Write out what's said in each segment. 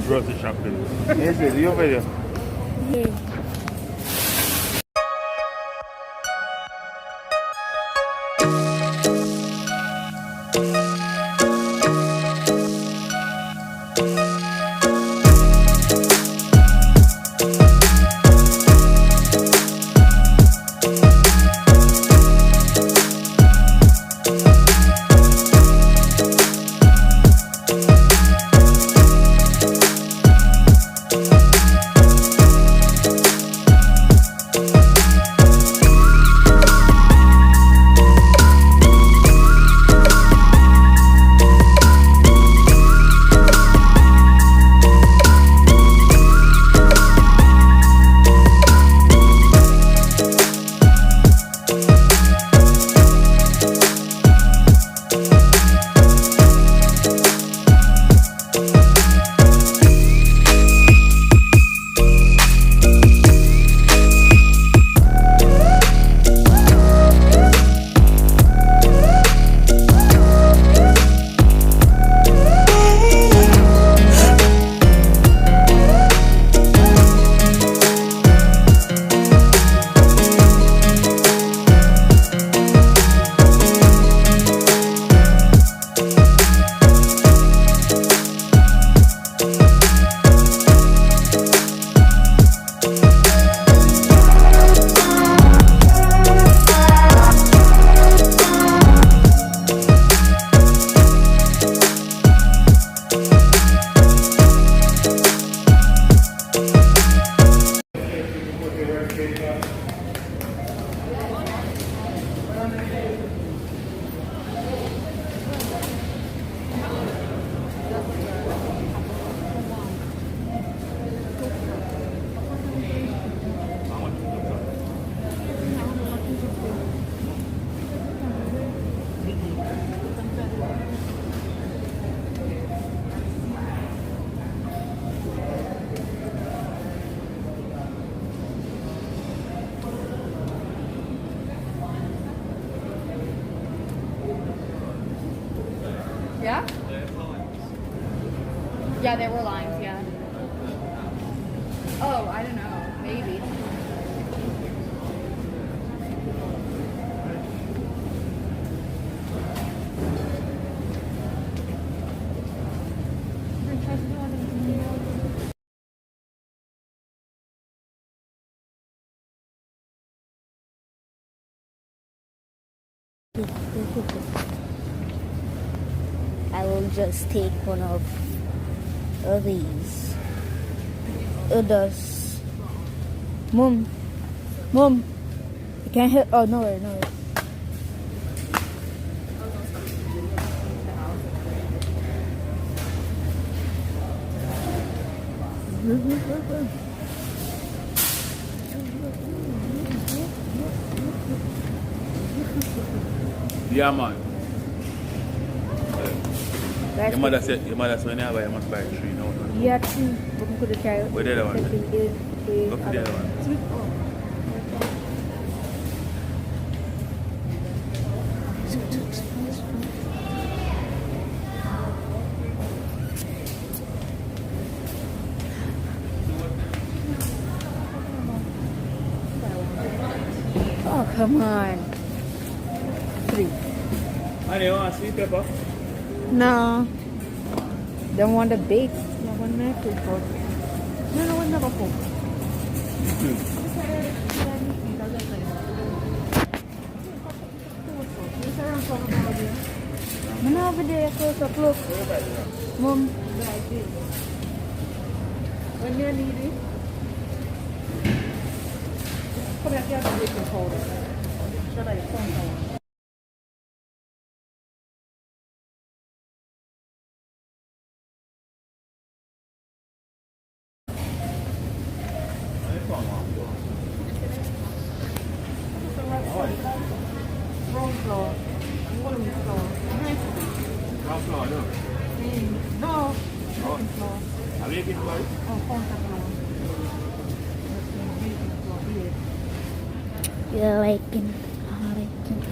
grocery shopping. Yes, you video. Yeah? Yeah, there were lines, yeah. Oh, I don't know. Maybe. I will just take one of these. Does Mom, you can't hit. Oh no, no. Yeah, man. Your mother said when you have you must buy 3 now. Yeah, 2. But we could try it. Where the other one? Go for the other one. Oh, come on. 3. And you want sweet pepper? No. Don't want the bait. No one may cook for. No one never cook. Mana over there close up, look. Mom. When you need it. Put it here the baking powder. Should I phone down? Brown flour. Warm flour. Brown flour, no? No. Baking flour. Are you baking flour? Oh, contact flour. You like it? I like it.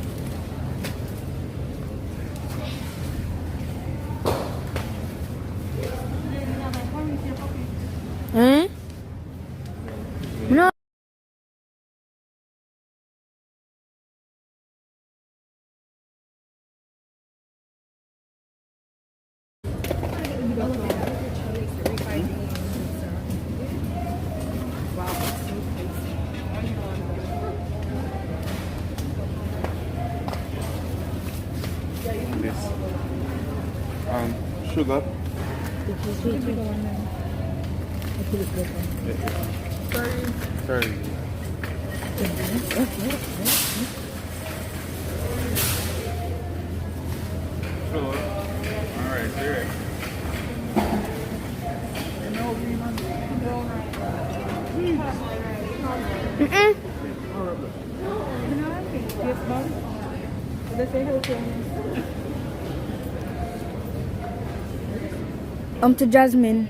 sugar? Sweet. Sorry. Sure. Alright, here. To Jasmine.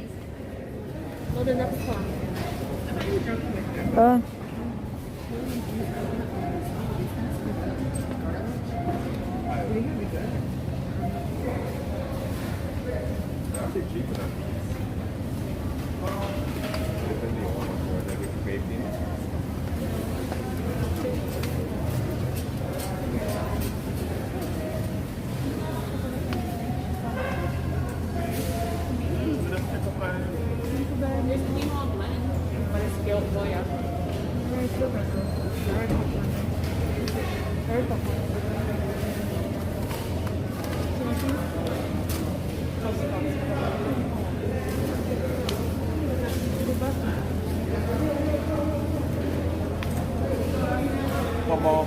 Come on.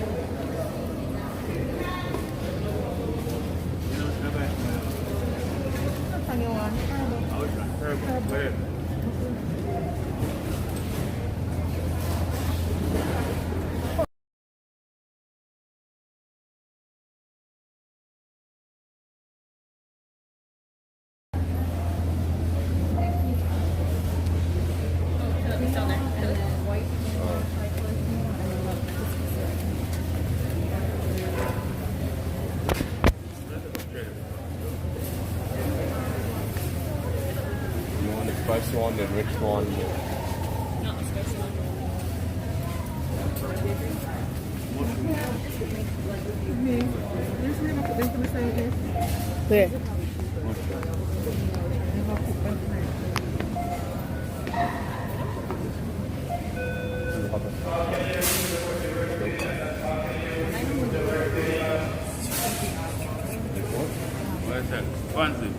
You want the spicy one, the rich one? Where? What is that? Fancy.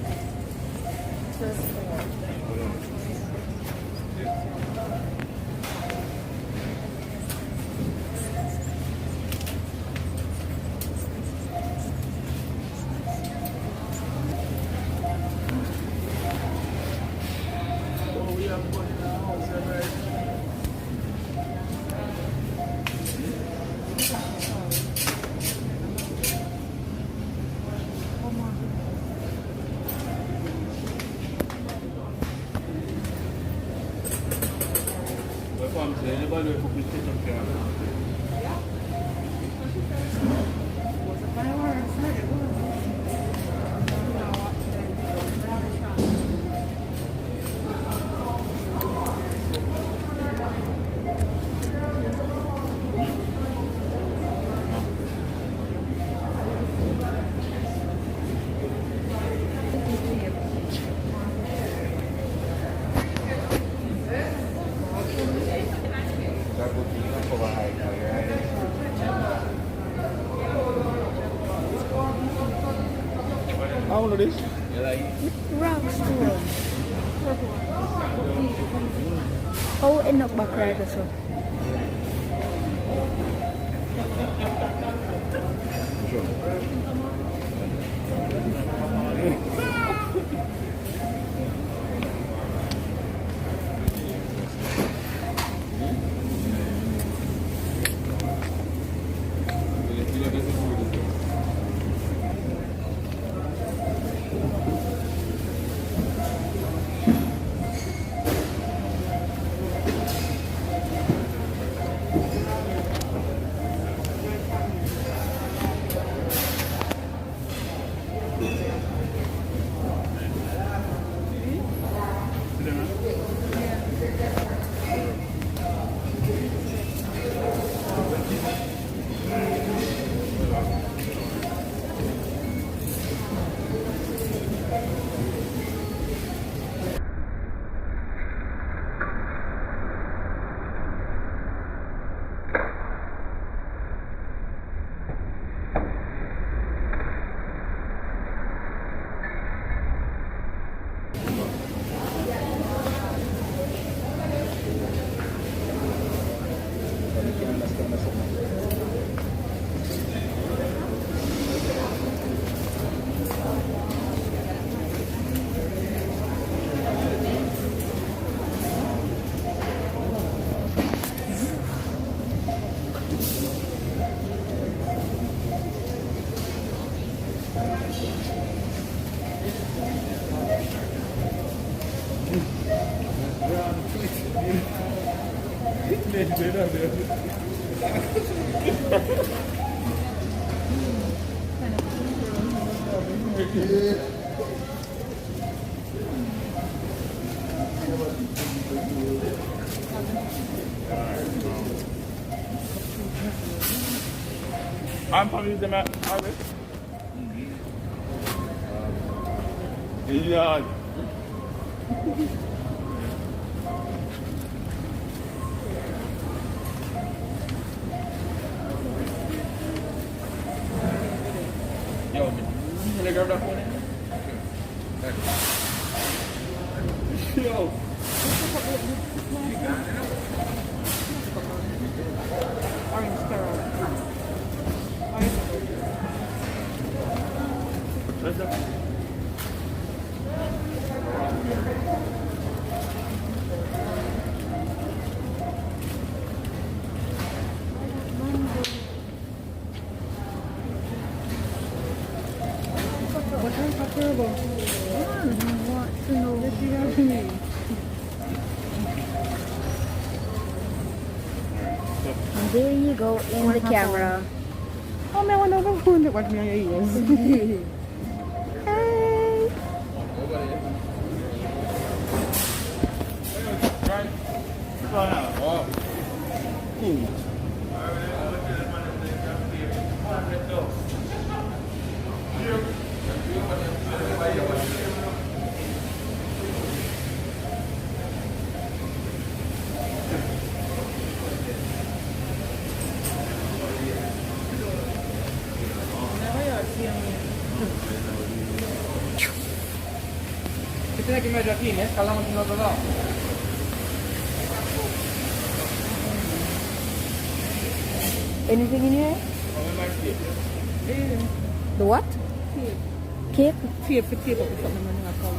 Anybody who can take up camera? How old is this? Rocks store. Oh, and not back so. I'm probably using that harvest. Yeah. Yo, can I grab that phone? Yo. Orange carrot. What's that? What kind of terrible? I want to know what you have to me. And there you go in the camera. Oh, man, I want to phone that watch me on your ears. Hey! Tiene que medio aquí, ¿eh? Escalamos en el otro lado. Anything in here? The what? Cake. Tape or something on the account.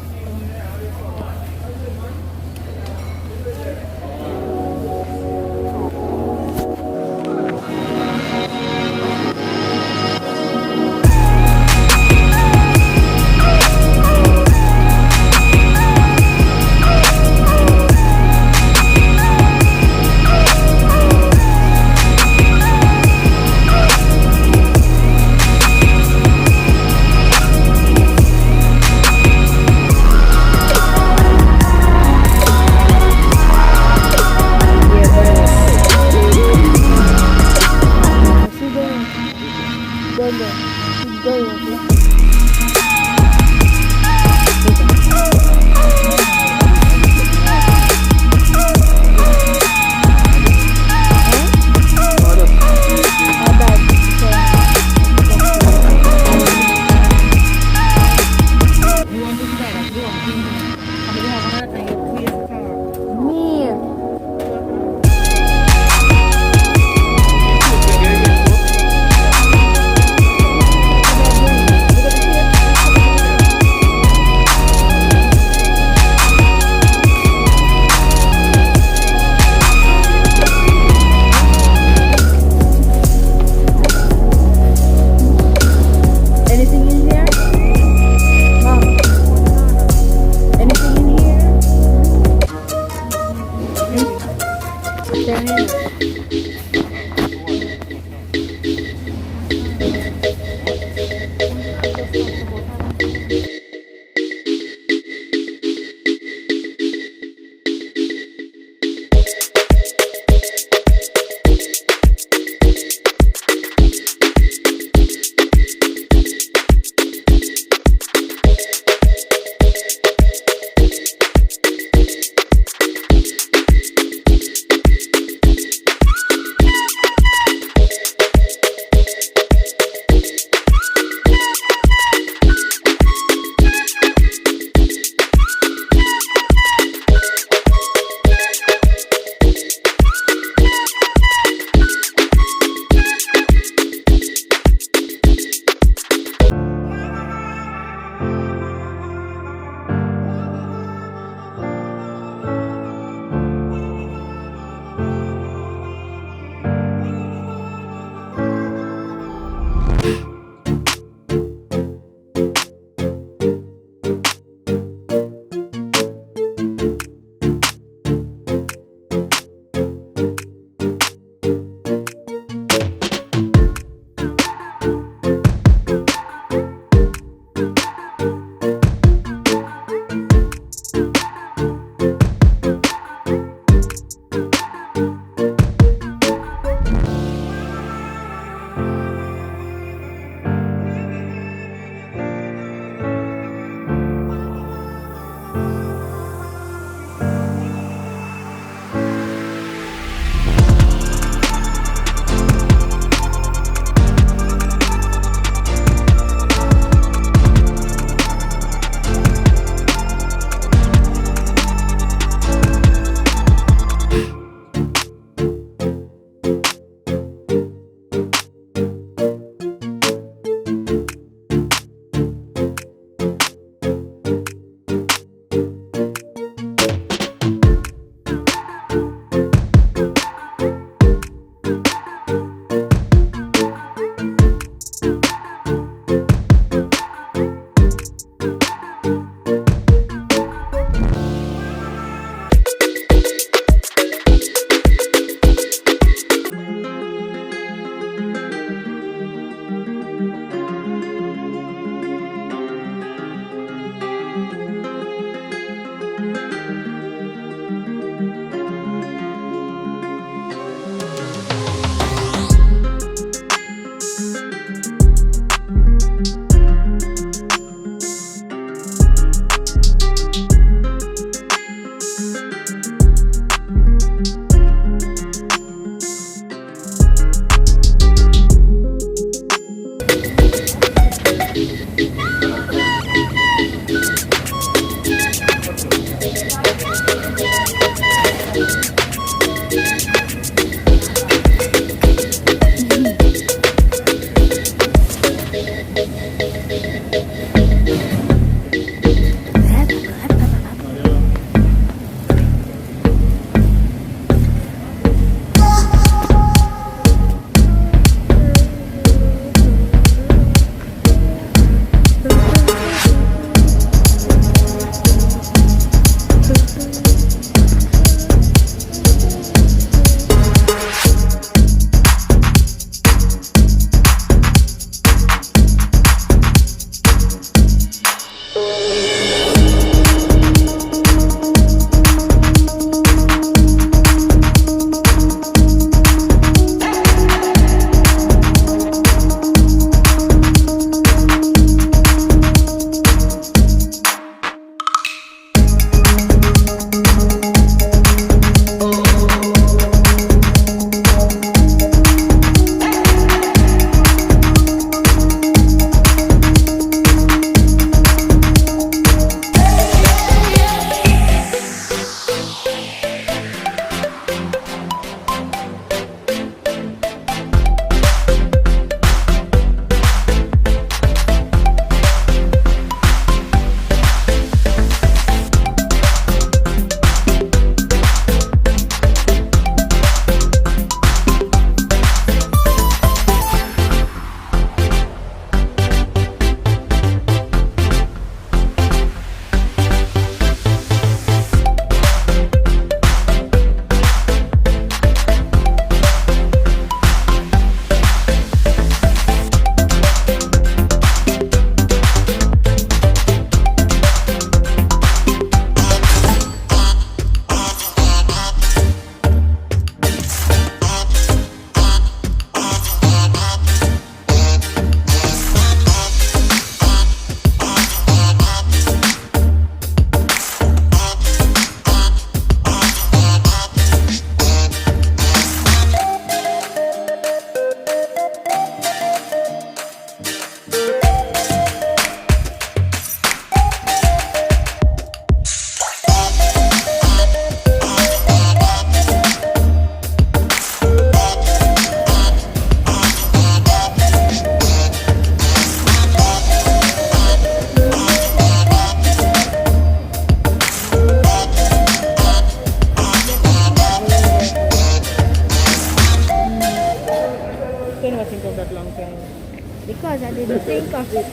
Because I didn't think of it.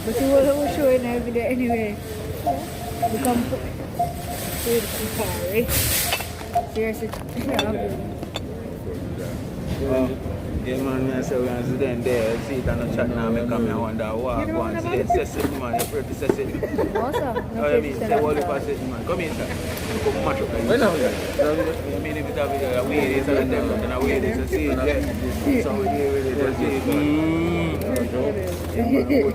But you will show it every day anyway. Become sorry. Seriously. Yeah, man, I say we are sitting there, see it and chat now, make me wonder what I want to say. Say it, man, you're pretty say it. Also, Oh, you mean, say what if I say it, man. Come in, sir. Come match up. When are we? I mean, if it's a way, it's a them, and a way, it's a see it. So we here with it, just see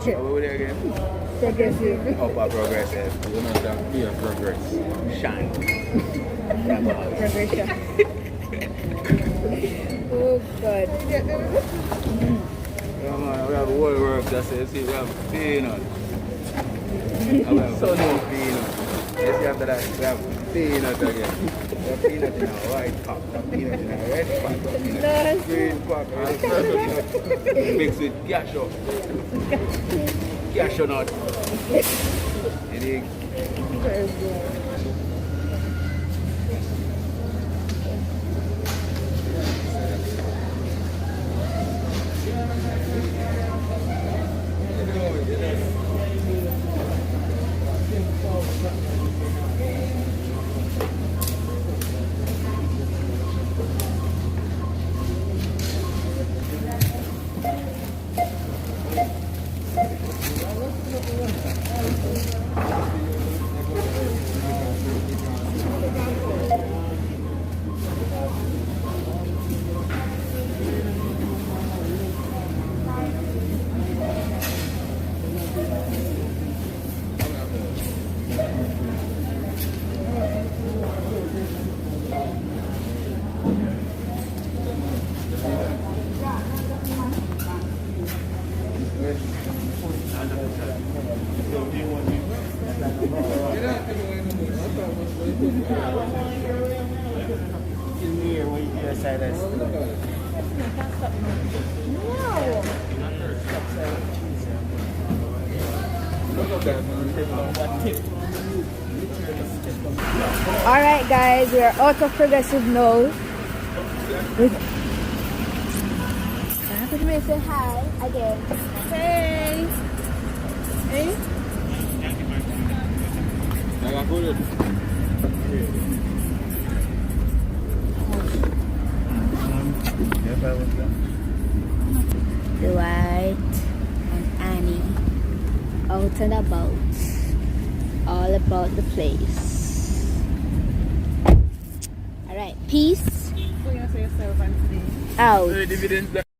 it. Over there again. progressive. Upper progressive. You know that be a progress. Shine. Progression. Oh God. Yeah, man, we have whole work that says, see, we have peanut. We have so no peanut. Let's see after that, we have peanut again. We have peanut in our white pack, we have peanut in our red pack, we have peanut in our green pack, we have peanut mixed with cashew. Cashew nut. You dig? Very good. Here, where you say this. Alright guys, we are out of progressive now. Could you say hi again? Hey! Hey? Dwight and Annie out and about, all about the place. Alright, peace So you say yourself and today. out. Dividends.